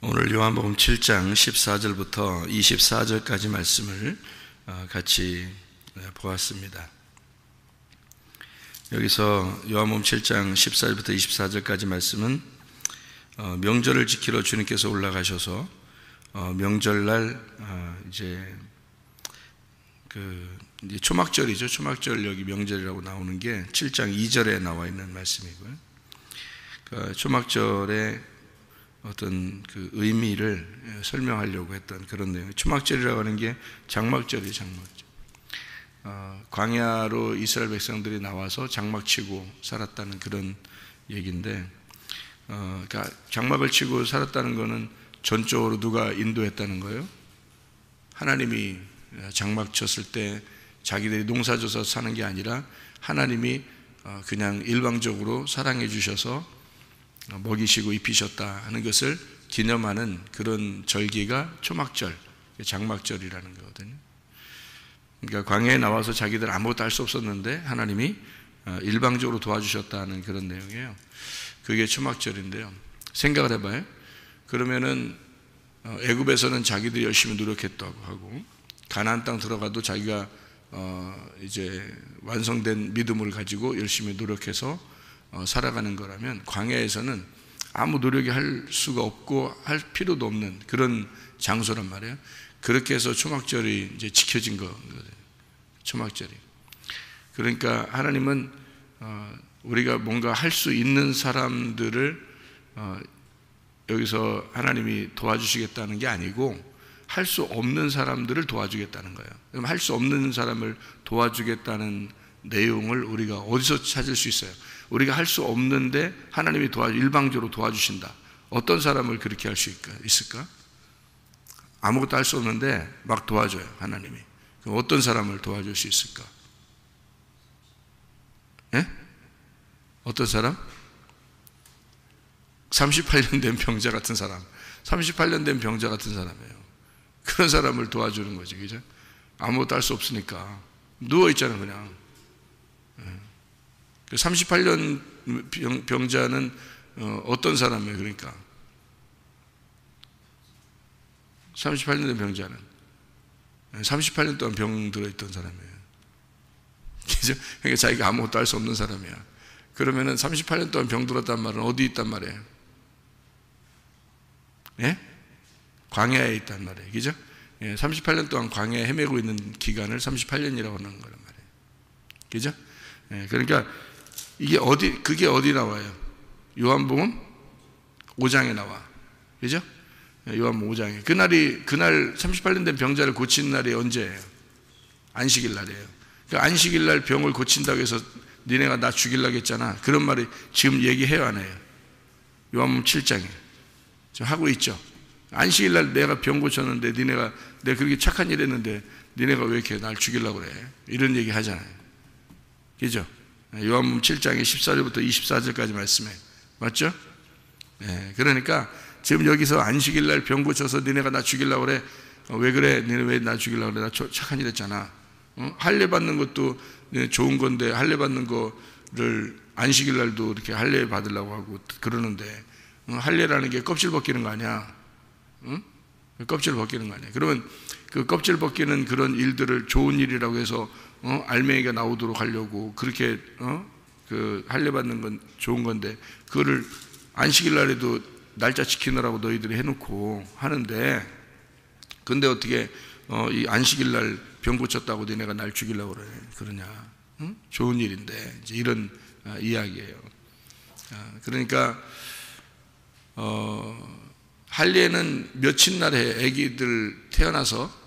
오늘 요한복음 7장 14절부터 24절까지 말씀을 같이 보았습니다. 여기서 요한복음 7장 14절부터 24절까지 말씀은 명절을 지키러 주님께서 올라가셔서 명절날 이제 초막절이죠. 초막절 여기 명절이라고 나오는 게 7장 2절에 나와 있는 말씀이고요. 초막절의 어떤 그 의미를 설명하려고 했던 그런 내용. 초막절이라고 하는 게 장막절이에요, 장막절. 광야로 이스라엘 백성들이 나와서 장막치고 살았다는 그런 얘기인데, 그러니까 장막을 치고 살았다는 거는 전적으로 누가 인도했다는 거예요? 하나님이 장막 쳤을 때 자기들이 농사져서 사는 게 아니라 하나님이 그냥 일방적으로 사랑해 주셔서 먹이시고 입히셨다 하는 것을 기념하는 그런 절기가 초막절, 장막절이라는 거거든요. 그러니까 광야에 나와서 자기들 아무것도 할 수 없었는데 하나님이 일방적으로 도와주셨다는 그런 내용이에요. 그게 초막절인데요. 생각을 해봐요. 그러면은 애굽에서는 자기들이 열심히 노력했다고 하고, 가나안 땅 들어가도 자기가 이제 완성된 믿음을 가지고 열심히 노력해서 살아가는 거라면, 광야에서는 아무 노력이 할 수가 없고 할 필요도 없는 그런 장소란 말이에요. 그렇게 해서 초막절이 이제 지켜진 거거든요. 초막절이. 그러니까 하나님은 우리가 뭔가 할 수 있는 사람들을 여기서 하나님이 도와주시겠다는 게 아니고, 할 수 없는 사람들을 도와주겠다는 거예요. 그럼 할 수 없는 사람을 도와주겠다는 내용을 우리가 어디서 찾을 수 있어요? 우리가 할 수 없는데 하나님이 일방적으로 도와주신다. 어떤 사람을 그렇게 할 수 있을까? 아무것도 할 수 없는데 막 도와줘요, 하나님이. 그럼 어떤 사람을 도와줄 수 있을까? 예? 어떤 사람? 38년 된 병자 같은 사람. 38년 된 병자 같은 사람이에요. 그런 사람을 도와주는 거지, 그죠? 아무것도 할 수 없으니까 누워있잖아요, 그냥. 38년 병자는 어떤 사람이에요? 그러니까 38년 된 병자는 38년 동안 병 들어있던 사람이에요. 그죠? 그러니까 자기가 아무것도 할 수 없는 사람이야. 그러면은 38년 동안 병 들었단 말은 어디 있단 말이에요? 예? 광야에 있단 말이에요. 그죠? 38년 동안 광야에 헤매고 있는 기간을 38년이라고 하는 거란 말이에요. 그죠? 그러니까 그게 어디 나와요? 요한복음 5장에 나와. 그죠? 요한복음 5장에. 그날 38년 된 병자를 고치는 날이 언제예요? 안식일 날이에요. 그러니까 안식일 날 병을 고친다고 해서 니네가 나 죽이려고 했잖아. 그런 말이 지금 얘기해요, 안 해요? 요한복음 7장에. 지금 하고 있죠. 안식일 날 내가 병 고쳤는데 내가 그렇게 착한 일 했는데 니네가 왜 이렇게 날 죽이려고 그래? 이런 얘기 하잖아요. 그죠? 요한복음 7장에 14절부터 24절까지 말씀해. 맞죠? 그러니까 지금 여기서 안식일 날 병 고쳐서 니네가 나 죽이려고 그래. 왜 그래? 니네 왜 나 죽이려고 그래? 나 착한 일 했잖아. 할례 받는 것도 좋은 건데, 할례 받는 거를 안식일 날도 이렇게 할례 받으려고 하고 그러는데, 할례라는 게 껍질 벗기는 거 아니야? 껍질 벗기는 거 아니야? 그러면 그 껍질 벗기는 그런 일들을 좋은 일이라고 해서 알맹이가 나오도록 하려고 그렇게 그 할례 받는 건 좋은 건데, 그거를 안식일 날에도 날짜 지키느라고 너희들이 해놓고 하는데, 근데 어떻게 이 안식일 날 병 고쳤다고 너네가 날 죽이려고 그러냐? 좋은 일인데, 이제 이런 이야기예요. 그러니까 할례는 며칠 날에 아기들 태어나서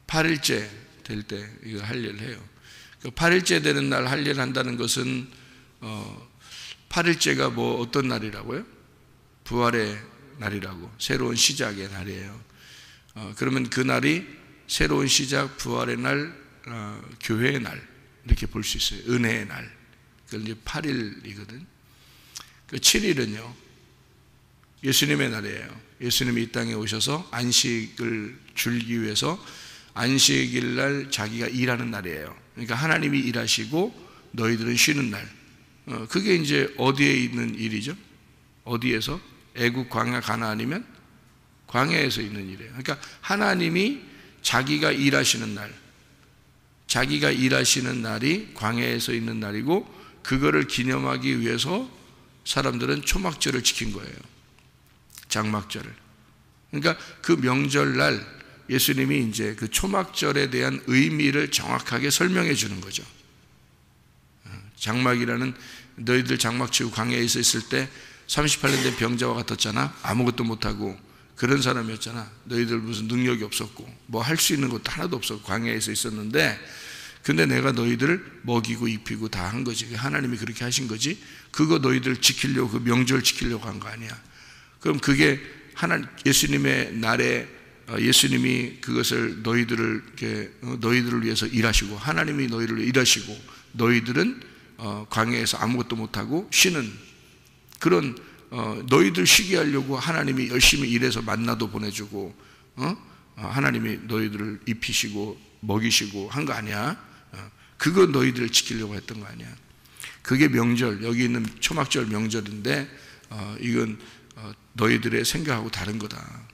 8일째 될 때 이거 할례를 해요. 그 8일째 되는 날 할례를 한다는 것은 8일째가 뭐 어떤 날이라고요? 부활의 날이라고, 새로운 시작의 날이에요. 그러면 그 날이 새로운 시작, 부활의 날, 교회의 날 이렇게 볼 수 있어요. 은혜의 날. 그건 이제 8일이거든. 그 7일은요, 예수님의 날이에요. 예수님이 이 땅에 오셔서 안식을 주기 위해서 안식일 날 자기가 일하는 날이에요. 그러니까 하나님이 일하시고 너희들은 쉬는 날. 그게 이제 어디에 있는 일이죠? 어디에서? 애국, 광야, 가나안이면 광야에서 있는 일이에요. 그러니까 하나님이 자기가 일하시는 날, 자기가 일하시는 날이 광야에서 있는 날이고, 그거를 기념하기 위해서 사람들은 초막절을 지킨 거예요. 장막절을. 그러니까 그 명절날 예수님이 이제 그 초막절에 대한 의미를 정확하게 설명해 주는 거죠. 장막이라는, 너희들 장막 치고 광야에 있을 때 38년 된 병자와 같았잖아. 아무것도 못하고 그런 사람이었잖아. 너희들 무슨 능력이 없었고 뭐 할 수 있는 것도 하나도 없었고 광야에서 있었는데, 근데 내가 너희들을 먹이고 입히고 다 한 거지. 하나님이 그렇게 하신 거지. 그거 너희들 지키려고, 그 명절 지키려고 한 거 아니야. 그럼 그게 예수님의 날에 예수님이 그것을 너희들을 위해서 일하시고, 하나님이 너희를 위해 일하시고, 너희들은 광야에서 아무것도 못하고 쉬는 그런, 너희들 쉬게 하려고 하나님이 열심히 일해서 만나도 보내주고, 하나님이 너희들을 입히시고 먹이시고 한 거 아니야. 그거 너희들을 지키려고 했던 거 아니야. 그게 명절, 여기 있는 초막절 명절인데, 이건 너희들의 생각하고 다른 거다.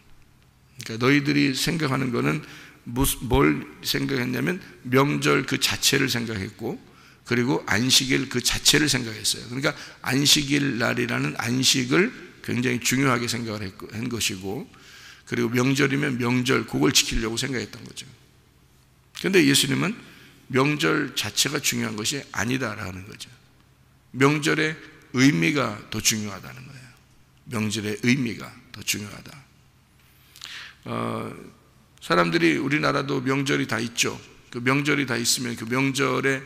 그러니까 너희들이 생각하는 거는 뭘 생각했냐면 명절 그 자체를 생각했고, 그리고 안식일 그 자체를 생각했어요. 그러니까 안식일 날이라는 안식을 굉장히 중요하게 생각을 한 것이고, 그리고 명절이면 명절 그걸 지키려고 생각했던 거죠. 그런데 예수님은 명절 자체가 중요한 것이 아니다라는 거죠. 명절의 의미가 더 중요하다는 거예요. 명절의 의미가 더 중요하다. 사람들이, 우리나라도 명절이 다 있죠. 그 명절이 다 있으면 그 명절의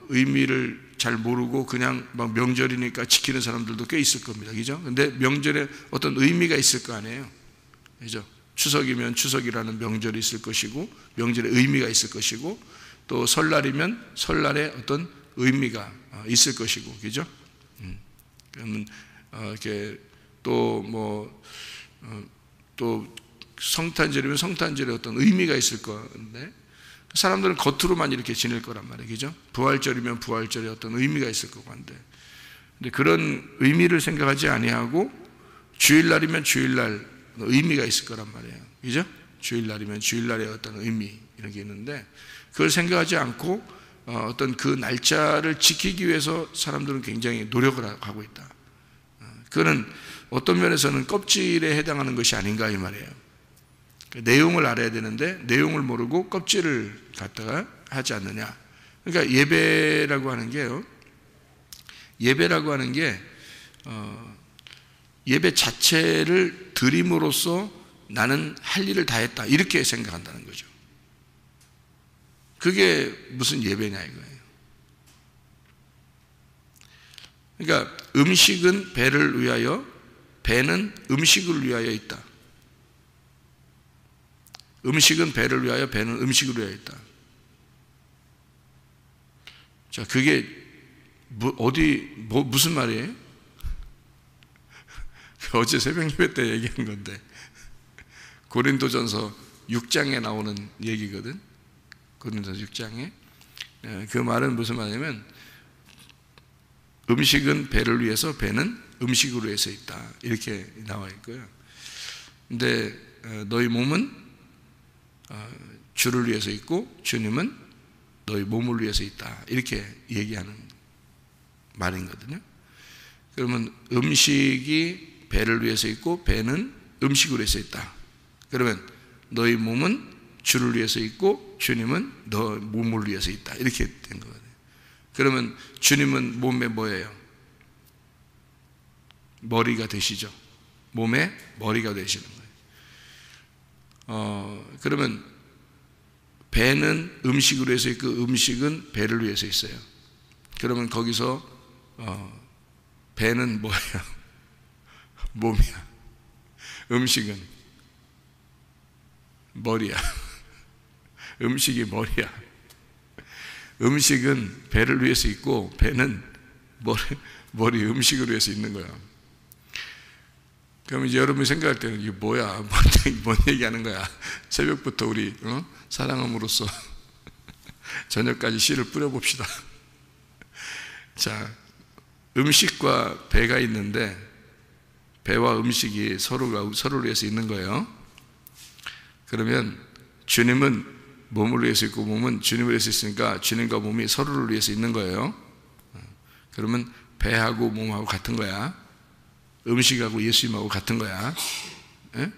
의미를 잘 모르고 그냥 막 명절이니까 지키는 사람들도 꽤 있을 겁니다. 그죠? 근데 명절에 어떤 의미가 있을 거 아니에요. 그죠? 추석이면 추석이라는 명절이 있을 것이고, 명절의 의미가 있을 것이고, 또 설날이면 설날에 어떤 의미가 있을 것이고, 그죠? 그러면 이렇게 또 성탄절이면 성탄절에 어떤 의미가 있을 건데, 사람들은 겉으로만 이렇게 지낼 거란 말이에요. 그죠? 부활절이면 부활절에 어떤 의미가 있을 거고 한데, 근데 그런 의미를 생각하지 아니하고 주일날이면 주일날 의미가 있을 거란 말이에요. 그죠? 주일날이면 주일날의 어떤 의미 이런 게 있는데, 그걸 생각하지 않고 어떤 그 날짜를 지키기 위해서 사람들은 굉장히 노력을 하고 있다. 그거는 어떤 면에서는 껍질에 해당하는 것이 아닌가 이 말이에요. 내용을 알아야 되는데 내용을 모르고 껍질을 갖다가 하지 않느냐. 그러니까 예배라고 하는 게요, 예배라고 하는 게 예배 자체를 드림으로써 나는 할 일을 다 했다 이렇게 생각한다는 거죠. 그게 무슨 예배냐 이거예요. 그러니까 음식은 배를 위하여, 배는 음식을 위하여 있다. 음식은 배를 위하여, 배는 음식을 위하여 있다. 자, 그게 무슨 말이에요? 어제 새벽 예배 때 얘기한 건데, 고린도전서 6장에 나오는 얘기거든. 고린도전서 6장에. 그 말은 무슨 말이냐면, 음식은 배를 위해서, 배는 음식으로 위해서 있다 이렇게 나와 있고요. 근데 너희 몸은 주를 위해서 있고 주님은 너희 몸을 위해서 있다 이렇게 얘기하는 말이거든요. 그러면 음식이 배를 위해서 있고 배는 음식을 위해서 있다. 그러면 너희 몸은 주를 위해서 있고 주님은 너 몸을 위해서 있다 이렇게 된 거거든요. 그러면 주님은 몸에 뭐예요? 머리가 되시죠. 몸의 머리가 되시는 거예요. 그러면 배는 음식으로 해서 있고 음식은 배를 위해서 있어요. 그러면 거기서 배는 뭐예요? 몸이야. 음식은 머리야. 음식이 머리야. 음식은 배를 위해서 있고 배는 머리 음식을 위해서 있는 거야. 그럼 이제 여러분이 생각할 때는 이게 뭐야? 뭔 얘기하는 거야? 새벽부터 우리 사랑함으로써 저녁까지 씨를 뿌려봅시다. 자, 음식과 배가 있는데 배와 음식이 서로를 위해서 있는 거예요. 그러면 주님은 몸을 위해서 있고 몸은 주님을 위해서 있으니까 주님과 몸이 서로를 위해서 있는 거예요. 그러면 배하고 몸하고 같은 거야. 음식하고 예수님하고 같은 거야. 예?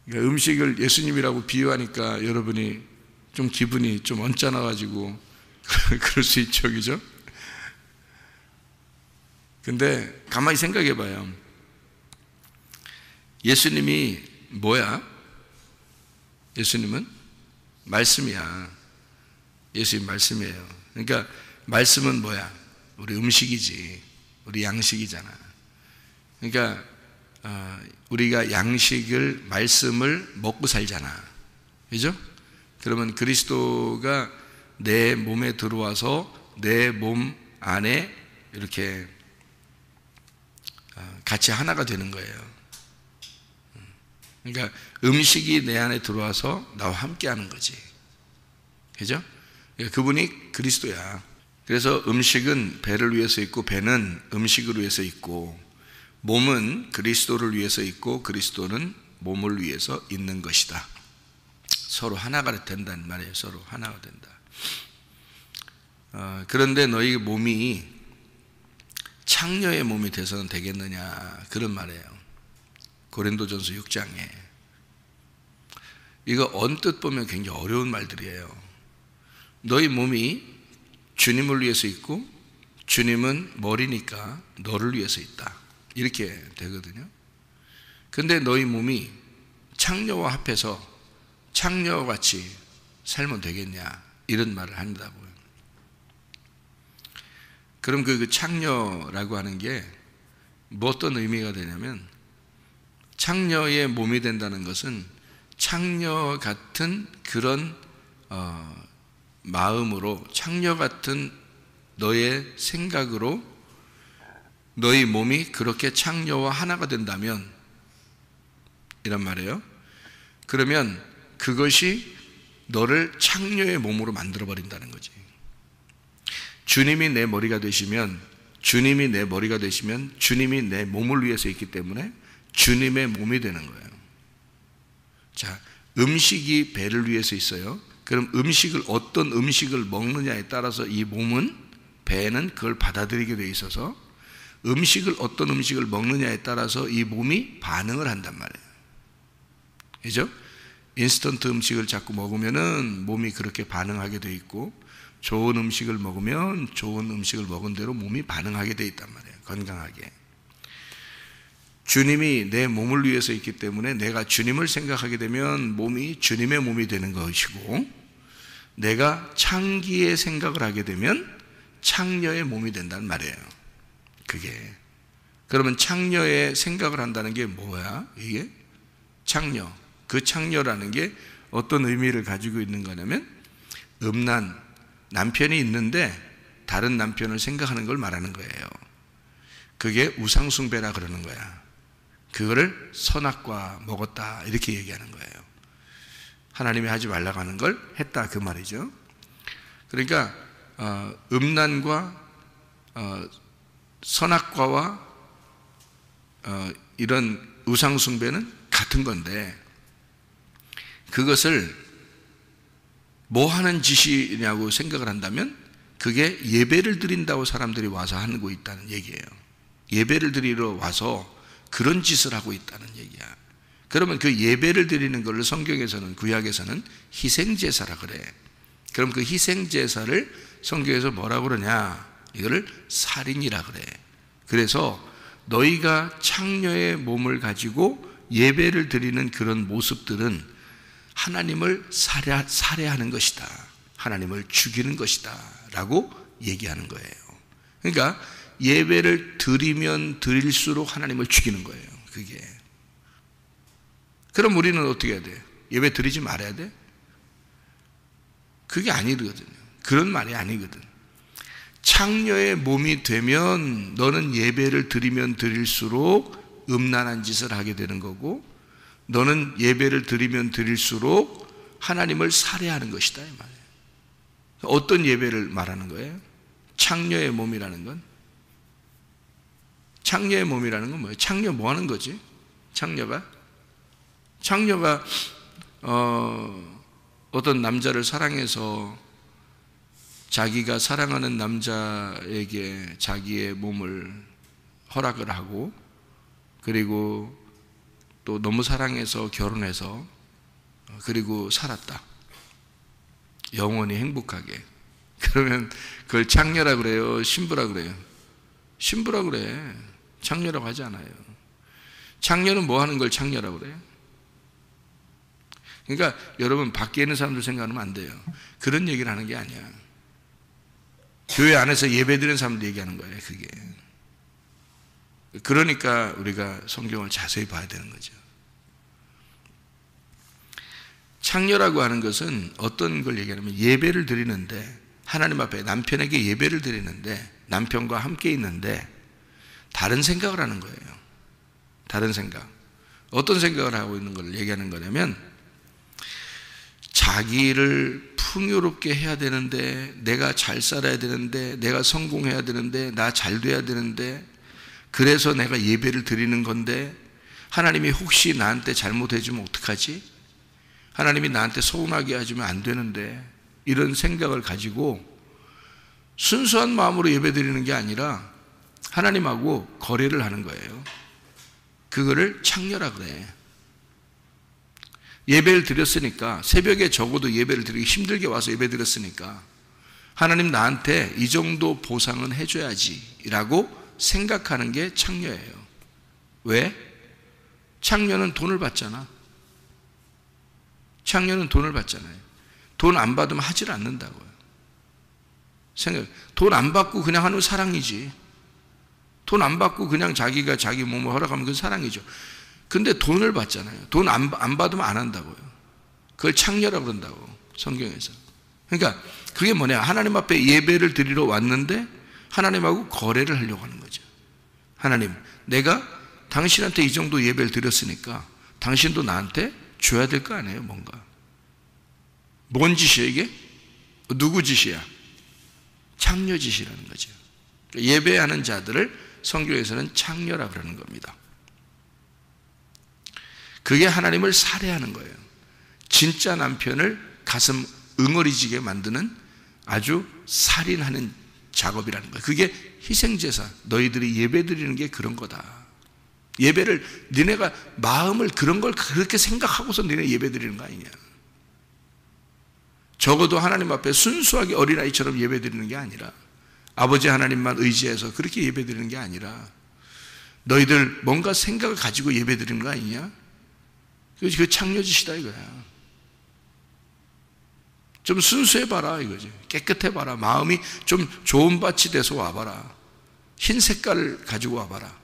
그러니까 음식을 예수님이라고 비유하니까 여러분이 좀 기분이 좀 언짢아가지고 그럴 수 있죠, 그죠? 근데 가만히 생각해 봐요. 예수님이 뭐야? 예수님은 말씀이야. 예수님 말씀이에요. 그러니까 말씀은 뭐야? 우리 음식이지. 우리 양식이잖아. 그러니까 우리가 양식을, 말씀을 먹고 살잖아. 그죠? 그러면 그리스도가 내 몸에 들어와서 내 몸 안에 이렇게 같이 하나가 되는 거예요. 그러니까 음식이 내 안에 들어와서 나와 함께 하는 거지. 그죠? 그분이 그리스도야. 그래서 음식은 배를 위해서 있고 배는 음식을 위해서 있고 몸은 그리스도를 위해서 있고 그리스도는 몸을 위해서 있는 것이다. 서로 하나가 된다는 말이에요. 서로 하나가 된다. 그런데 너희 몸이 창녀의 몸이 돼서는 되겠느냐, 그런 말이에요. 고린도전서 6장에. 이거 언뜻 보면 굉장히 어려운 말들이에요. 너희 몸이 주님을 위해서 있고 주님은 머리니까 너를 위해서 있다, 이렇게 되거든요. 근데 너희 몸이 창녀와 합해서 창녀같이 살면 되겠냐, 이런 말을 한다고요. 그럼 그 창녀라고 하는 게 뭐 어떤 의미가 되냐면, 창녀의 몸이 된다는 것은 창녀 같은 그런 마음으로, 창녀 같은 너의 생각으로 너희 몸이 그렇게 창녀와 하나가 된다면, 이란 말이에요. 그러면 그것이 너를 창녀의 몸으로 만들어 버린다는 거지. 주님이 내 머리가 되시면, 주님이 내 머리가 되시면 주님이 내 몸을 위해서 있기 때문에 주님의 몸이 되는 거예요. 자, 음식이 배를 위해서 있어요. 그럼 음식을, 어떤 음식을 먹느냐에 따라서 이 몸은, 배는 그걸 받아들이게 돼 있어서 음식을, 어떤 음식을 먹느냐에 따라서 이 몸이 반응을 한단 말이에요. 그죠? 인스턴트 음식을 자꾸 먹으면은 몸이 그렇게 반응하게 돼 있고, 좋은 음식을 먹으면 좋은 음식을 먹은 대로 몸이 반응하게 돼 있단 말이에요. 건강하게. 주님이 내 몸을 위해서 있기 때문에 내가 주님을 생각하게 되면 몸이 주님의 몸이 되는 것이고, 내가 창기의 생각을 하게 되면 창녀의 몸이 된다는 말이에요. 그게. 그러면 창녀의 생각을 한다는 게 뭐야? 이게 창녀. 그 창녀라는 게 어떤 의미를 가지고 있는 거냐면, 음란, 남편이 있는데 다른 남편을 생각하는 걸 말하는 거예요. 그게 우상숭배라 그러는 거야. 그거를 선악과 먹었다, 이렇게 얘기하는 거예요. 하나님이 하지 말라고 하는 걸 했다, 그 말이죠. 그러니까 음란과 선악과와 이런 우상숭배는 같은 건데, 그것을 뭐 하는 짓이냐고 생각을 한다면 그게 예배를 드린다고 사람들이 와서 하고 있다는 얘기예요. 예배를 드리러 와서 그런 짓을 하고 있다는 얘기야. 그러면 그 예배를 드리는 것을 성경에서는, 구약에서는 희생제사라 그래. 그럼 그 희생제사를 성경에서 뭐라고 그러냐? 이거를 살인이라 그래. 그래서 너희가 창녀의 몸을 가지고 예배를 드리는 그런 모습들은 하나님을 살해하는 것이다, 하나님을 죽이는 것이다 라고 얘기하는 거예요. 그러니까 예배를 드리면 드릴수록 하나님을 죽이는 거예요. 그게. 그럼 우리는 어떻게 해야 돼? 예배 드리지 말아야 돼? 그게 아니거든요. 그런 말이 아니거든. 창녀의 몸이 되면 너는 예배를 드리면 드릴수록 음란한 짓을 하게 되는 거고, 너는 예배를 드리면 드릴수록 하나님을 살해하는 것이다, 이 말이에요. 어떤 예배를 말하는 거예요? 창녀의 몸이라는 건 창녀의 몸이라는 건 뭐예요? 창녀 뭐 하는 거지? 창녀가 어떤 남자를 사랑해서 자기가 사랑하는 남자에게 자기의 몸을 허락을 하고, 그리고 또 너무 사랑해서 결혼해서, 그리고 살았다. 영원히 행복하게. 그러면 그걸 창녀라 그래요? 신부라 그래요? 신부라 그래. 창녀라고 하지 않아요. 창녀는 뭐 하는 걸 창녀라고 그래요? 그러니까 여러분, 밖에 있는 사람들 생각하면 안 돼요. 그런 얘기를 하는 게 아니야. 교회 안에서 예배드리는 사람들 얘기하는 거예요, 그게. 그러니까 우리가 성경을 자세히 봐야 되는 거죠. 창녀라고 하는 것은 어떤 걸 얘기하냐면, 예배를 드리는데, 하나님 앞에 남편에게 예배를 드리는데, 남편과 함께 있는데 다른 생각을 하는 거예요. 다른 생각. 어떤 생각을 하고 있는 걸 얘기하는 거냐면, 자기를 풍요롭게 해야 되는데, 내가 잘 살아야 되는데, 내가 성공해야 되는데, 나 잘 돼야 되는데, 그래서 내가 예배를 드리는 건데, 하나님이 혹시 나한테 잘못해주면 어떡하지? 하나님이 나한테 서운하게 해주면 안 되는데, 이런 생각을 가지고 순수한 마음으로 예배 드리는 게 아니라 하나님하고 거래를 하는 거예요. 그거를 창녀라 그래. 예배를 드렸으니까, 새벽에 적어도 예배를 드리기 힘들게 와서 예배 드렸으니까 하나님 나한테 이 정도 보상은 해줘야지 라고 생각하는 게 창녀예요. 왜? 창녀는 돈을 받잖아. 창녀는 돈을 받잖아요. 돈 안 받으면 하질 않는다고요. 돈 안 받고 그냥 하는 사랑이지. 돈 안 받고 그냥 자기가 자기 몸을 허락하면 그건 사랑이죠. 근데 돈을 받잖아요. 돈 안 받으면 안 한다고요. 그걸 창녀라고 그런다고, 성경에서. 그러니까 그게 뭐냐, 하나님 앞에 예배를 드리러 왔는데 하나님하고 거래를 하려고 하는 거죠. 하나님, 내가 당신한테 이 정도 예배를 드렸으니까 당신도 나한테 줘야 될 거 아니에요, 뭔가. 뭔 짓이야 이게? 누구 짓이야? 창녀 짓이라는 거죠. 예배하는 자들을 성경에서는 창녀라 그러는 겁니다. 그게 하나님을 살해하는 거예요. 진짜 남편을 가슴 응어리지게 만드는 아주 살인하는 작업이라는 거예요. 그게 희생제사, 너희들이 예배드리는 게 그런 거다. 예배를, 니네가 마음을 그런 걸 그렇게 생각하고서 니네 예배드리는 거 아니냐. 적어도 하나님 앞에 순수하게 어린아이처럼 예배드리는 게 아니라, 아버지 하나님만 의지해서 그렇게 예배드리는 게 아니라, 너희들 뭔가 생각을 가지고 예배드리는 거 아니냐? 그 창녀짓이다 이거야. 좀 순수해봐라 이거지. 깨끗해봐라. 마음이 좀 좋은 밭이 돼서 와봐라. 흰 색깔을 가지고 와봐라.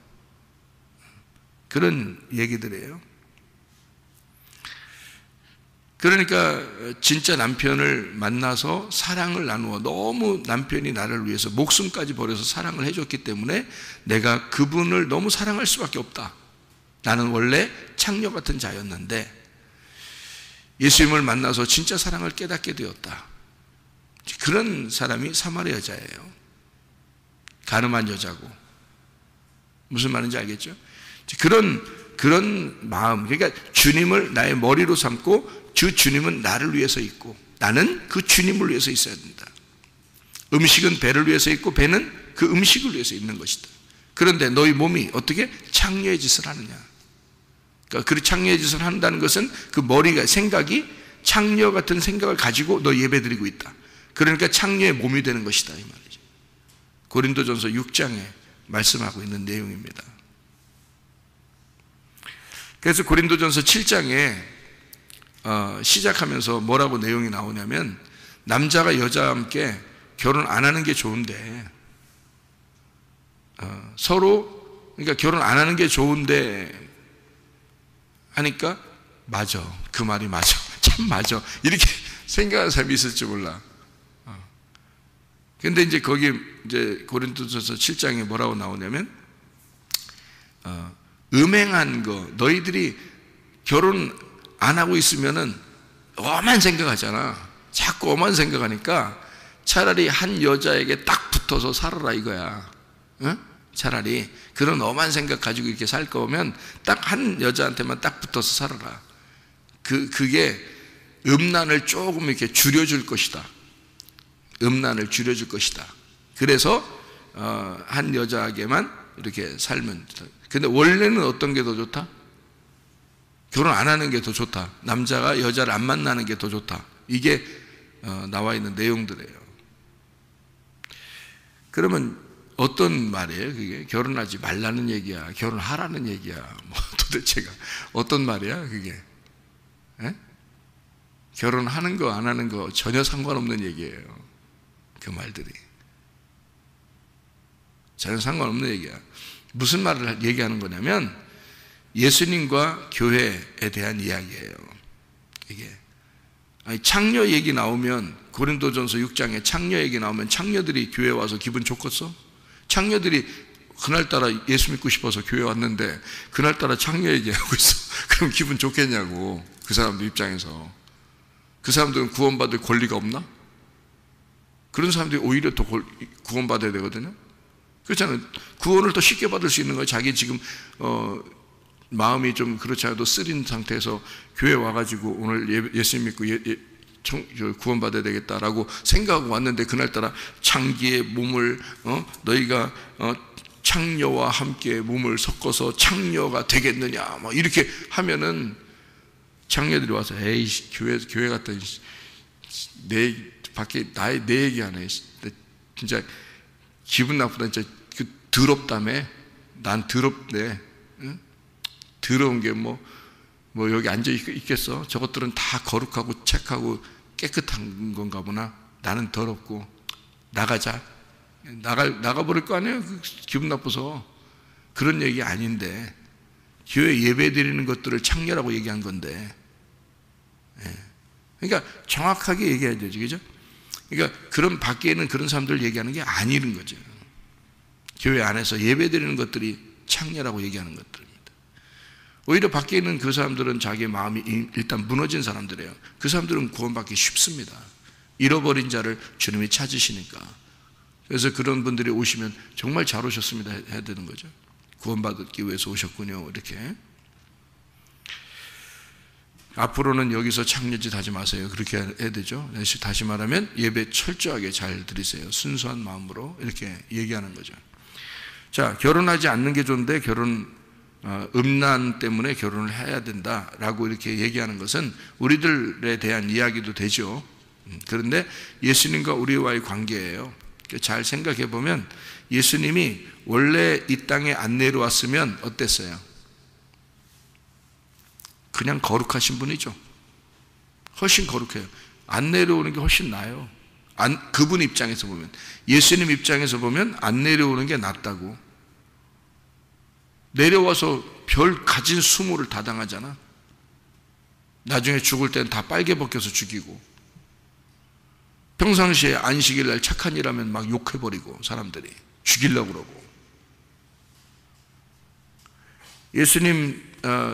그런 얘기들이에요. 그러니까 진짜 남편을 만나서 사랑을 나누어, 너무 남편이 나를 위해서 목숨까지 버려서 사랑을 해줬기 때문에 내가 그분을 너무 사랑할 수밖에 없다. 나는 원래 창녀 같은 자였는데 예수님을 만나서 진짜 사랑을 깨닫게 되었다. 그런 사람이 사마리아 여자예요. 가늠한 여자고. 무슨 말인지 알겠죠? 그런 마음, 그러니까 주님을 나의 머리로 삼고 주님은 나를 위해서 있고 나는 그 주님을 위해서 있어야 된다. 음식은 배를 위해서 있고 배는 그 음식을 위해서 있는 것이다. 그런데 너희 몸이 어떻게 창녀의 짓을 하느냐. 그러니까 그 창녀의 짓을 한다는 것은 그 머리가, 생각이 창녀 같은 생각을 가지고 너 예배드리고 있다. 그러니까 창녀의 몸이 되는 것이다 이 말이죠. 고린도전서 6장에 말씀하고 있는 내용입니다. 그래서 고린도전서 7장에 시작하면서 뭐라고 내용이 나오냐면, 남자가 여자와 함께 결혼 안 하는 게 좋은데, 서로, 그러니까 결혼 안 하는 게 좋은데 하니까, 맞아, 그 말이 맞아, 참 맞아, 이렇게 생각하는 사람이 있을지 몰라. 근데 이제 거기 이제 고린도전서 7장에 뭐라고 나오냐면, 음행한 거, 너희들이 결혼 안 하고 있으면은 엄한 생각하잖아. 자꾸 엄한 생각하니까 차라리 한 여자에게 딱 붙어서 살아라 이거야. 어? 차라리 그런 엄한 생각 가지고 이렇게 살 거면 딱 한 여자한테만 딱 붙어서 살아라. 그게 음란을 조금 이렇게 줄여줄 것이다. 음란을 줄여줄 것이다. 그래서 한 여자에게만 이렇게 살면. 근데 원래는 어떤 게 더 좋다? 결혼 안 하는 게 더 좋다. 남자가 여자를 안 만나는 게 더 좋다. 이게 나와 있는 내용들이에요. 그러면 어떤 말이에요? 그게 결혼하지 말라는 얘기야, 결혼하라는 얘기야, 뭐 도대체가 어떤 말이야? 그게 결혼하는 거 안 하는 거 전혀 상관없는 얘기예요. 그 말들이 전혀 상관없는 얘기야. 무슨 말을 얘기하는 거냐면 예수님과 교회에 대한 이야기예요. 이게 아니, 창녀 얘기 나오면 고린도전서 6장에 창녀 얘기 나오면 창녀들이 교회 와서 기분 좋겠어? 창녀들이 그날따라 예수 믿고 싶어서 교회 왔는데 그날따라 창녀 얘기하고 있어. 그럼 기분 좋겠냐고. 그 사람들 입장에서. 그 사람들은 구원받을 권리가 없나? 그런 사람들이 오히려 더 구원받아야 되거든요. 그렇잖아요. 구원을 더 쉽게 받을 수 있는 거예요. 자기 지금 마음이 좀 그렇지 않아도 쓰린 상태에서 교회 와가지고 오늘 예수 믿고 구원받아야 되겠다라고 생각하고 왔는데 그날따라 창기의 몸을 너희가 창녀와 함께 몸을 섞어서 창녀가 되겠느냐 막 이렇게 하면은 창녀들이 와서 에이 교회 갔다 내 밖에 내 얘기하네. 진짜 기분 나쁘다. 진짜 더럽다며. 난 더럽대. 응? 더러운 게 뭐 여기 앉아 있겠어? 저것들은 다 거룩하고 착하고 깨끗한 건가 보나? 나는 더럽고 나가자. 나가버릴 거 아니에요? 기분 나빠서. 그런 얘기 아닌데 교회 예배 드리는 것들을 창녀라고 얘기한 건데. 그러니까 정확하게 얘기해야 되죠. 그죠? 그러니까 그런 밖에 있는 그런 사람들을 얘기하는 게 아니는 거죠. 교회 안에서 예배 드리는 것들이 창녀라고 얘기하는 것들입니다. 오히려 밖에 있는 그 사람들은 자기의 마음이 일단 무너진 사람들이에요. 그 사람들은 구원받기 쉽습니다. 잃어버린 자를 주님이 찾으시니까. 그래서 그런 분들이 오시면 정말 잘 오셨습니다 해야 되는 거죠. 구원받기 위해서 오셨군요. 이렇게. 앞으로는 여기서 창녀짓 하지 마세요. 그렇게 해야 되죠. 다시 말하면 예배 철저하게 잘 드리세요. 순수한 마음으로 이렇게 얘기하는 거죠. 자, 결혼하지 않는 게 좋은데 음란 때문에 결혼을 해야 된다라고 이렇게 얘기하는 것은 우리들에 대한 이야기도 되죠. 그런데 예수님과 우리와의 관계예요. 잘 생각해 보면 예수님이 원래 이 땅에 안 내려왔으면 어땠어요? 그냥 거룩하신 분이죠. 훨씬 거룩해요. 안 내려오는 게 훨씬 나아요. 그분 입장에서 보면, 예수님 입장에서 보면 안 내려오는 게 낫다고. 내려와서 별 가진 수모를 다 당하잖아. 나중에 죽을 때는 다 빨개 벗겨서 죽이고, 평상시에 안식일 날 착한 일 하면 막 욕해버리고 사람들이 죽이려고 그러고. 예수님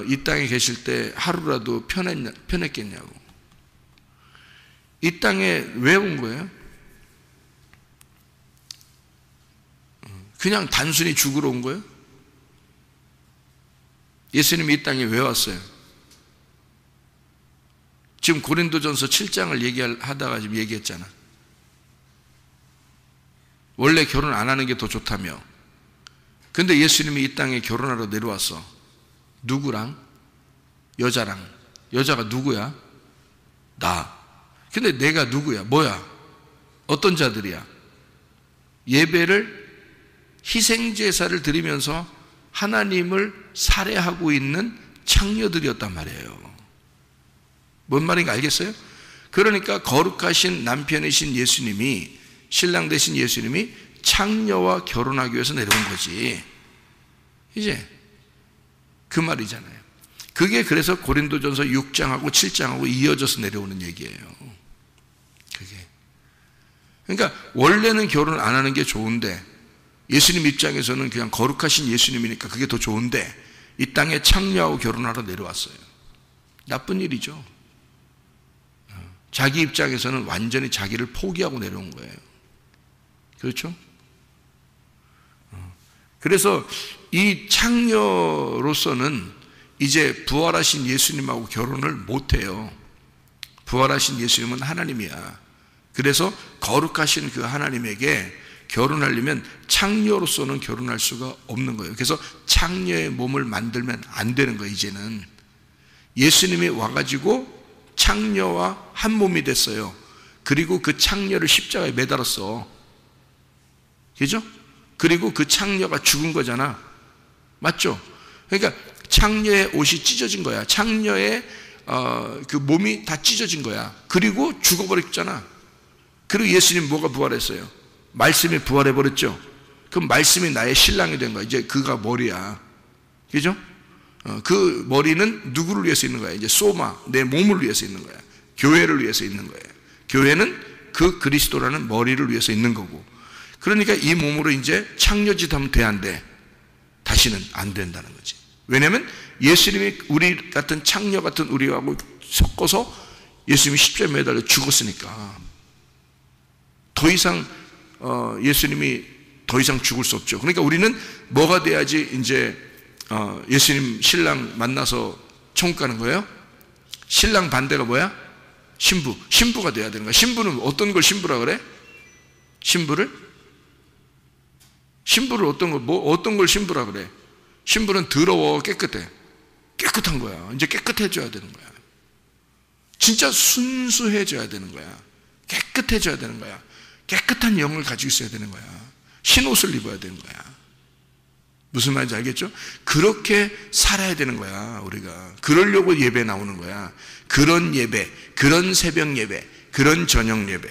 이 땅에 계실 때 하루라도 편했겠냐고. 이 땅에 왜 온 거예요? 그냥 단순히 죽으러 온 거예요? 예수님이 이 땅에 왜 왔어요? 지금 고린도전서 7장을 얘기하다가 지금 얘기했잖아. 원래 결혼 안 하는 게 더 좋다며. 근데 예수님이 이 땅에 결혼하러 내려왔어. 누구랑? 여자랑. 여자가 누구야? 나. 근데 내가 누구야? 뭐야? 어떤 자들이야? 예배를 희생제사를 드리면서 하나님을 살해하고 있는 창녀들이었단 말이에요. 뭔 말인가 알겠어요? 그러니까 거룩하신 남편이신 예수님이, 신랑 되신 예수님이 창녀와 결혼하기 위해서 내려온 거지. 이제 그 말이잖아요. 그게 그래서 고린도전서 6장하고 7장하고 이어져서 내려오는 얘기예요. 그게. 그러니까 원래는 결혼 안 하는 게 좋은데 예수님 입장에서는 그냥 거룩하신 예수님이니까 그게 더 좋은데 이 땅에 창녀하고 결혼하러 내려왔어요. 나쁜 일이죠. 자기 입장에서는 완전히 자기를 포기하고 내려온 거예요. 그렇죠? 그래서 이 창녀로서는 이제 부활하신 예수님하고 결혼을 못해요. 부활하신 예수님은 하나님이야. 그래서 거룩하신 그 하나님에게 결혼하려면 창녀로서는 결혼할 수가 없는 거예요. 그래서 창녀의 몸을 만들면 안 되는 거예요. 이제는 예수님이 와가지고 창녀와 한 몸이 됐어요. 그리고 그 창녀를 십자가에 매달았어. 그죠? 그리고 그 창녀가 죽은 거잖아. 맞죠? 그러니까 창녀의 옷이 찢어진 거야. 창녀의 그 몸이 다 찢어진 거야. 그리고 죽어버렸잖아. 그리고 예수님 뭐가 부활했어요? 말씀이 부활해버렸죠? 그럼 말씀이 나의 신랑이 된 거야. 이제 그가 머리야. 그죠? 그 머리는 누구를 위해서 있는 거야? 이제 소마, 내 몸을 위해서 있는 거야. 교회를 위해서 있는 거야. 교회는 그 그리스도라는 머리를 위해서 있는 거고. 그러니까 이 몸으로 이제 창녀짓 하면 돼, 안 돼? 다시는 안 된다는 거지. 왜냐하면 예수님이 우리 같은 창녀 같은 우리하고 섞어서 예수님이 십자가에 매달려 죽었으니까 더 이상 예수님이 더 이상 죽을 수 없죠. 그러니까 우리는 뭐가 돼야지 이제 예수님 신랑 만나서 천국 가는 거예요? 신랑 반대가 뭐야? 신부가 돼야 되는 거야. 신부는 어떤 걸 신부라 그래? 신부를 어떤 걸 신부라 그래? 신부는 더러워, 깨끗한 거야. 이제 깨끗해져야 되는 거야. 진짜 순수해져야 되는 거야. 깨끗해져야 되는 거야. 깨끗한 영을 가지고 있어야 되는 거야. 흰옷을 입어야 되는 거야. 무슨 말인지 알겠죠? 그렇게 살아야 되는 거야, 우리가. 그러려고 예배 나오는 거야. 그런 예배, 그런 새벽 예배, 그런 저녁 예배,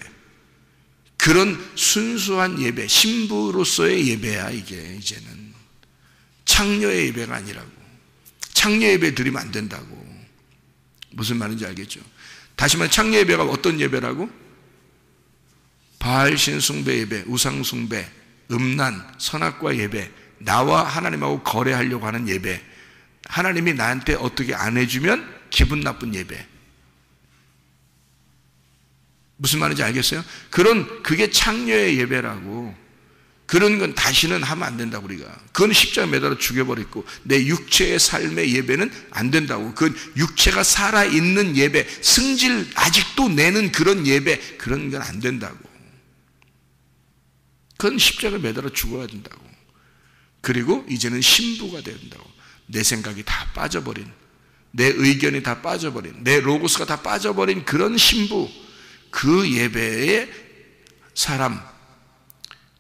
그런 순수한 예배, 신부로서의 예배야, 이게 이제는. 창녀의 예배가 아니라고. 창녀 예배 드리면 안 된다고. 무슨 말인지 알겠죠? 다시 말해, 창녀 예배가 어떤 예배라고? 바알 신숭배 예배, 우상숭배, 음란, 선악과 예배, 나와 하나님하고 거래하려고 하는 예배, 하나님이 나한테 어떻게 안 해주면 기분 나쁜 예배. 무슨 말인지 알겠어요? 그게 창녀의 예배라고. 그런 건 다시는 하면 안 된다고, 우리가. 그건 십자가에 매달아 죽여버렸고, 내 육체의 삶의 예배는 안 된다고. 그 육체가 살아있는 예배, 승질 아직도 내는 그런 예배, 그런 건 안 된다고. 그건 십자가에 매달아 죽어야 된다고. 그리고 이제는 신부가 돼야 된다고. 내 생각이 다 빠져버린, 내 의견이 다 빠져버린, 내 로고스가 다 빠져버린 그런 신부, 그 예배의 사람,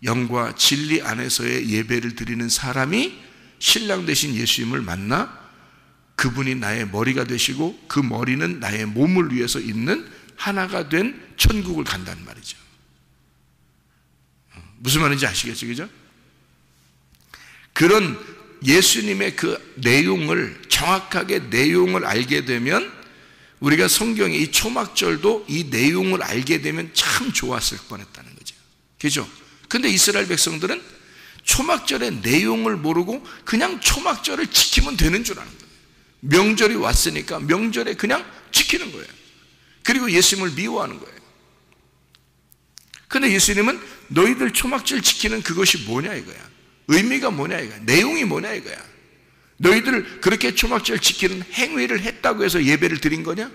영과 진리 안에서의 예배를 드리는 사람이 신랑 되신 예수님을 만나 그분이 나의 머리가 되시고 그 머리는 나의 몸을 위해서 있는 하나가 된 천국을 간다는 말이죠. 무슨 말인지 아시겠죠? 그죠? 그런 예수님의 그 내용을, 정확하게 내용을 알게 되면, 우리가 성경의 이 초막절도 이 내용을 알게 되면 참 좋았을 뻔했다는 거죠. 그죠? 근데 이스라엘 백성들은 초막절의 내용을 모르고 그냥 초막절을 지키면 되는 줄 아는 거예요. 명절이 왔으니까 명절에 그냥 지키는 거예요. 그리고 예수님을 미워하는 거예요. 근데 예수님은 너희들 초막절 지키는 그것이 뭐냐 이거야. 의미가 뭐냐 이거야. 내용이 뭐냐 이거야. 너희들 그렇게 초막절 지키는 행위를 했다고 해서 예배를 드린 거냐?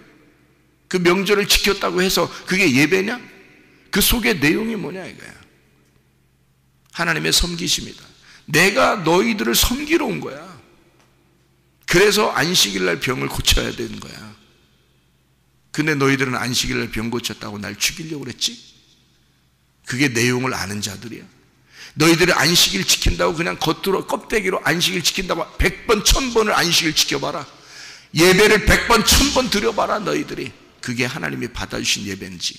그 명절을 지켰다고 해서 그게 예배냐? 그 속의 내용이 뭐냐 이거야. 하나님의 섬기심이다. 내가 너희들을 섬기러 온 거야. 그래서 안식일 날 병을 고쳐야 되는 거야. 근데 너희들은 안식일 날 병 고쳤다고 날 죽이려고 그랬지? 그게 내용을 아는 자들이야. 너희들이 안식일 지킨다고 그냥 겉으로 껍데기로 안식일 지킨다고 100번 1000번을 안식일 지켜봐라. 예배를 100번 1000번 드려봐라. 너희들이 그게 하나님이 받아주신 예배인지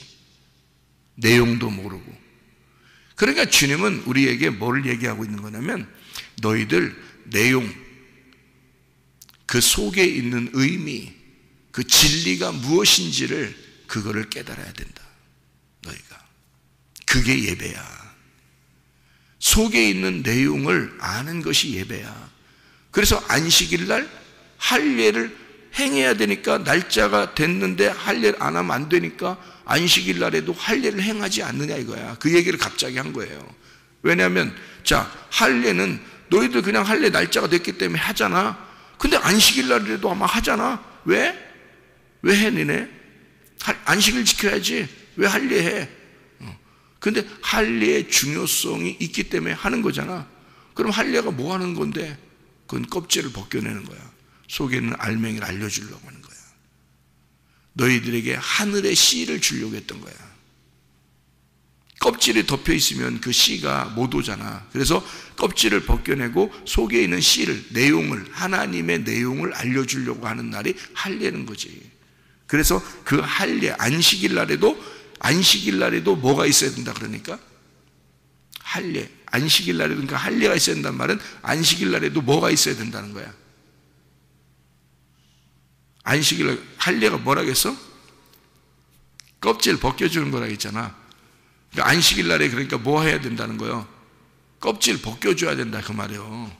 내용도 모르고. 그러니까 주님은 우리에게 뭘 얘기하고 있는 거냐면, 너희들 내용, 그 속에 있는 의미, 그 진리가 무엇인지를 그거를 깨달아야 된다. 너희가 그게 예배야. 속에 있는 내용을 아는 것이 예배야. 그래서 안식일 날 할례를 행해야 되니까, 날짜가 됐는데 할례를 안 하면 안 되니까 안식일 날에도 할례를 행하지 않느냐 이거야. 그 얘기를 갑자기 한 거예요. 왜냐하면 자, 할례는 너희들 그냥 할례 날짜가 됐기 때문에 하잖아. 근데 안식일 날이라도 아마 하잖아. 왜? 왜 해, 니네? 안식일 지켜야지. 왜 할례해? 근데 할례의 중요성이 있기 때문에 하는 거잖아. 그럼 할례가 뭐 하는 건데? 그건 껍질을 벗겨내는 거야. 속에 있는 알맹이를 알려주려고 하는 거야. 너희들에게 하늘의 씨를 주려고 했던 거야. 껍질이 덮여 있으면 그 씨가 못 오잖아. 그래서 껍질을 벗겨내고 속에 있는 씨를, 내용을, 하나님의 내용을 알려주려고 하는 날이 할례는 거지. 그래서 그 할례, 안식일 날에도 뭐가 있어야 된다 그러니까? 할례, 안식일 날에도, 그러니까 할례가 있어야 된다는 말은 안식일 날에도 뭐가 있어야 된다는 거야. 안식일 날, 할례가 뭐라겠어? 껍질 벗겨주는 거라 했잖아. 그러니까 안식일 날에 그러니까 뭐 해야 된다는 거예요? 껍질 벗겨줘야 된다 그 말이에요.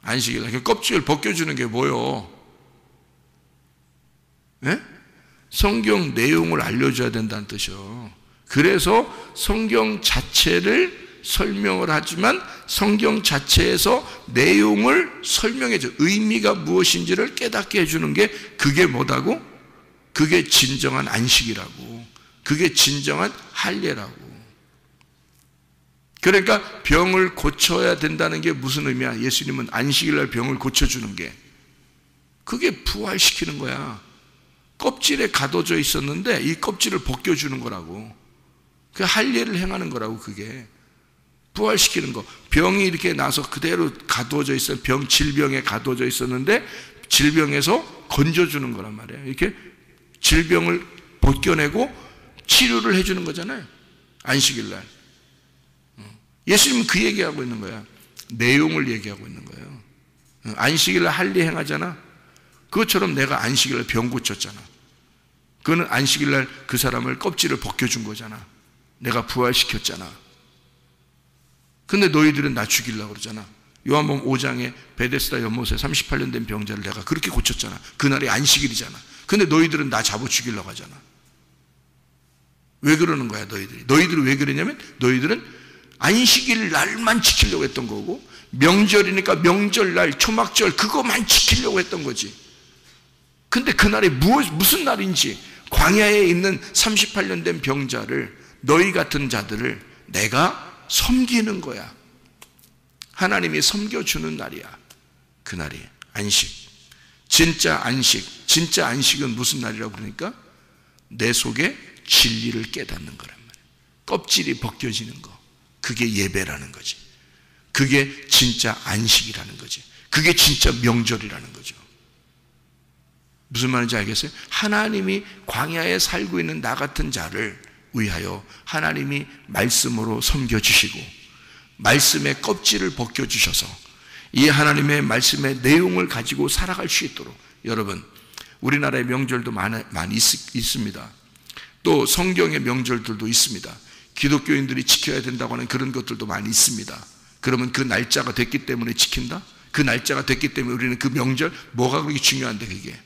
안식일 날 껍질 벗겨주는 게 뭐요? 네? 성경 내용을 알려줘야 된다는 뜻이요. 그래서 성경 자체를 설명을 하지만 성경 자체에서 내용을 설명해줘. 의미가 무엇인지를 깨닫게 해주는 게 그게 뭐다고? 그게 진정한 안식이라고. 그게 진정한 할례라고. 그러니까 병을 고쳐야 된다는 게 무슨 의미야? 예수님은 안식일날 병을 고쳐주는 게 그게 부활시키는 거야. 껍질에 가둬져 있었는데 이 껍질을 벗겨주는 거라고. 그 할례를 행하는 거라고. 그게 부활시키는 거. 병이 이렇게 나서 그대로 가둬져 있어요. 질병에 가둬져 있었는데 질병에서 건져주는 거란 말이에요. 이렇게 질병을 벗겨내고 치료를 해주는 거잖아요. 안식일날. 예수님은 그 얘기하고 있는 거야. 내용을 얘기하고 있는 거예요. 안식일날 할례 행하잖아. 그것처럼 내가 안식일날 병 고쳤잖아. 그거는 안식일날 그 사람을 껍질을 벗겨준 거잖아. 내가 부활시켰잖아. 근데 너희들은 나 죽이려고 그러잖아. 요한복음 5장에 베데스다 연못에 38년 된 병자를 내가 그렇게 고쳤잖아. 그날이 안식일이잖아. 근데 너희들은 나 잡아 죽이려고 하잖아. 왜 그러는 거야 너희들이? 너희들은 왜 그러냐면 너희들은 안식일 날만 지키려고 했던 거고 명절이니까 명절날 초막절 그거만 지키려고 했던 거지. 근데 그날이 무슨 날인지 광야에 있는 38년 된 병자를 너희 같은 자들을 내가 섬기는 거야. 하나님이 섬겨주는 날이야. 그날이 안식. 진짜 안식. 진짜 안식은 무슨 날이라고 그러니까? 내 속에 진리를 깨닫는 거란 말이야. 껍질이 벗겨지는 거. 그게 예배라는 거지. 그게 진짜 안식이라는 거지. 그게 진짜 명절이라는 거죠. 무슨 말인지 알겠어요? 하나님이 광야에 살고 있는 나 같은 자를 위하여 하나님이 말씀으로 섬겨주시고 말씀의 껍질을 벗겨주셔서 이 하나님의 말씀의 내용을 가지고 살아갈 수 있도록. 여러분, 우리나라의 명절도 많이 있습니다. 또 성경의 명절들도 있습니다. 기독교인들이 지켜야 된다고 하는 그런 것들도 많이 있습니다. 그러면 그 날짜가 됐기 때문에 지킨다? 그 날짜가 됐기 때문에 우리는 그 명절 뭐가 그렇게 중요한데 그게?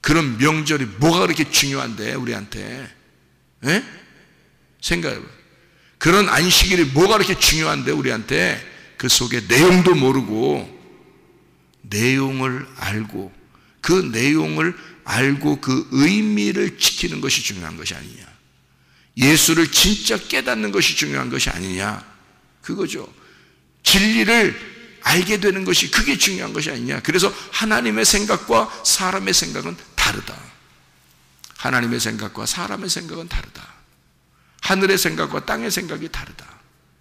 그런 명절이 뭐가 그렇게 중요한데 우리한테? 에? 생각해봐요. 그런 안식일이 뭐가 그렇게 중요한데 우리한테? 그 속에 내용도 모르고 내용을 알고 그 내용을 알고 그 의미를 지키는 것이 중요한 것이 아니냐. 예수를 진짜 깨닫는 것이 중요한 것이 아니냐. 그거죠. 진리를 알게 되는 것이 그게 중요한 것이 아니냐. 그래서 하나님의 생각과 사람의 생각은 다르다. 하나님의 생각과 사람의 생각은 다르다. 하늘의 생각과 땅의 생각이 다르다.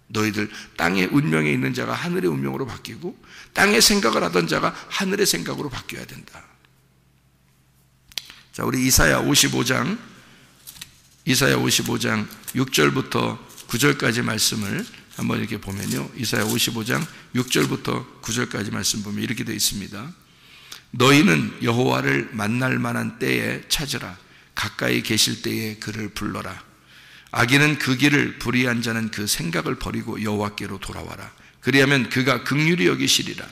너희들 땅의 운명에 있는 자가 하늘의 운명으로 바뀌고 땅의 생각을 하던 자가 하늘의 생각으로 바뀌어야 된다. 자, 우리 이사야 55장 6절부터 9절까지 말씀을 한번 이렇게 보면요. 이사야 55장 6절부터 9절까지 말씀 보면 이렇게 되어 있습니다. 너희는 여호와를 만날 만한 때에 찾으라. 가까이 계실 때에 그를 불러라. 악인은 그 길을 불의한 자는 그 생각을 버리고 여호와께로 돌아와라. 그리하면 그가 긍휼히 여기시리라.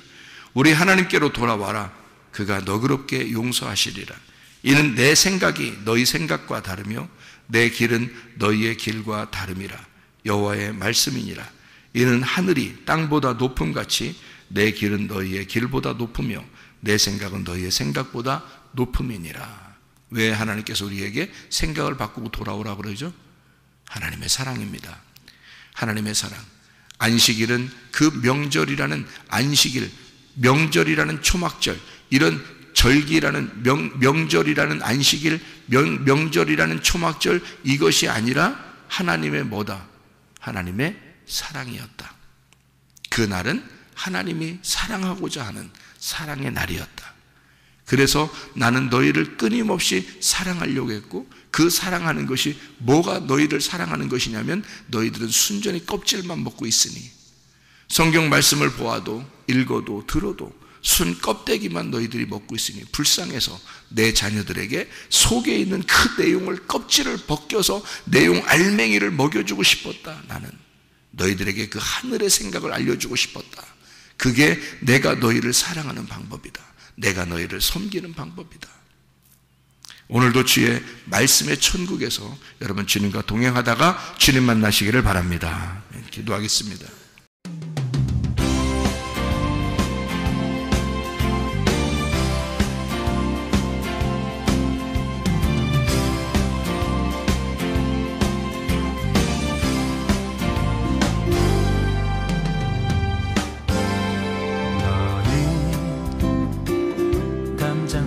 우리 하나님께로 돌아와라. 그가 너그럽게 용서하시리라. 이는 내 생각이 너희 생각과 다르며 내 길은 너희의 길과 다름이라. 여호와의 말씀이니라. 이는 하늘이 땅보다 높음같이 내 길은 너희의 길보다 높으며 내 생각은 너희의 생각보다 높음이니라. 왜 하나님께서 우리에게 생각을 바꾸고 돌아오라 그러죠? 하나님의 사랑입니다. 하나님의 사랑. 안식일은 그 명절이라는 안식일, 명절이라는 초막절, 이런 절기라는 명절이라는 안식일, 명절이라는 초막절, 이것이 아니라 하나님의 뭐다? 하나님의 사랑이었다. 그 날은 하나님이 사랑하고자 하는 사랑의 날이었다. 그래서 나는 너희를 끊임없이 사랑하려고 했고, 그 사랑하는 것이 뭐가 너희를 사랑하는 것이냐면 너희들은 순전히 껍질만 먹고 있으니, 성경 말씀을 보아도 읽어도 들어도 순 껍데기만 너희들이 먹고 있으니 불쌍해서 내 자녀들에게 속에 있는 그 내용을, 껍질을 벗겨서 내용 알맹이를 먹여주고 싶었다. 나는 너희들에게 그 하늘의 생각을 알려주고 싶었다. 그게 내가 너희를 사랑하는 방법이다. 내가 너희를 섬기는 방법이다. 오늘도 주의 말씀의 천국에서 여러분 주님과 동행하다가 주님 만나시기를 바랍니다. 기도하겠습니다.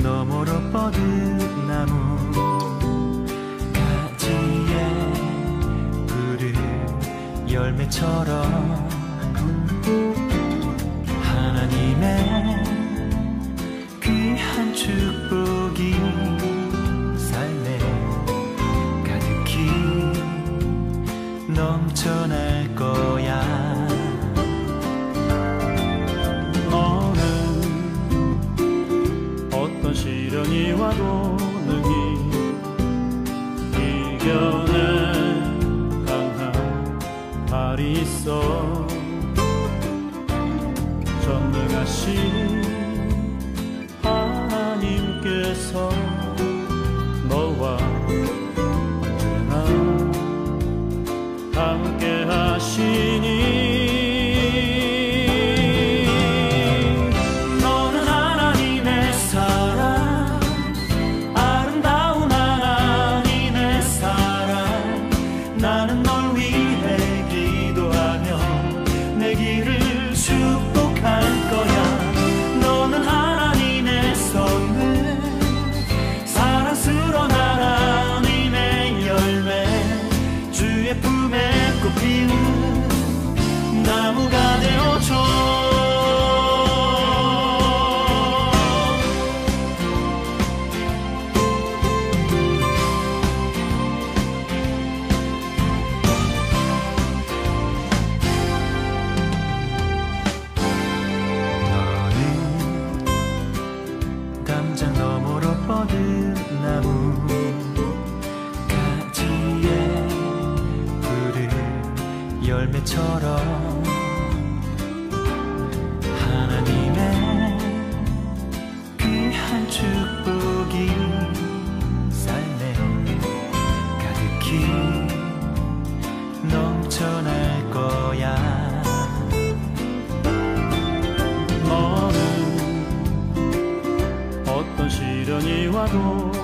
너머로 뻗은 나무 가지에 푸른 열매처럼 하나님의 귀한 축복이 삶에 가득히 넘쳐날 거야. 시련이 와도 능히 이겨낸 강한 발이 있어. 전능하신 하나님께서 너와 언제나 함께 하시니 나무가 되어줘. 너는 담장 너머로 뻗은 나무 가지에 푸른 열매처럼 하나님의 귀한 축복이 삶에 가득히 넘쳐날 거야. 너는 어떤 시련이 와도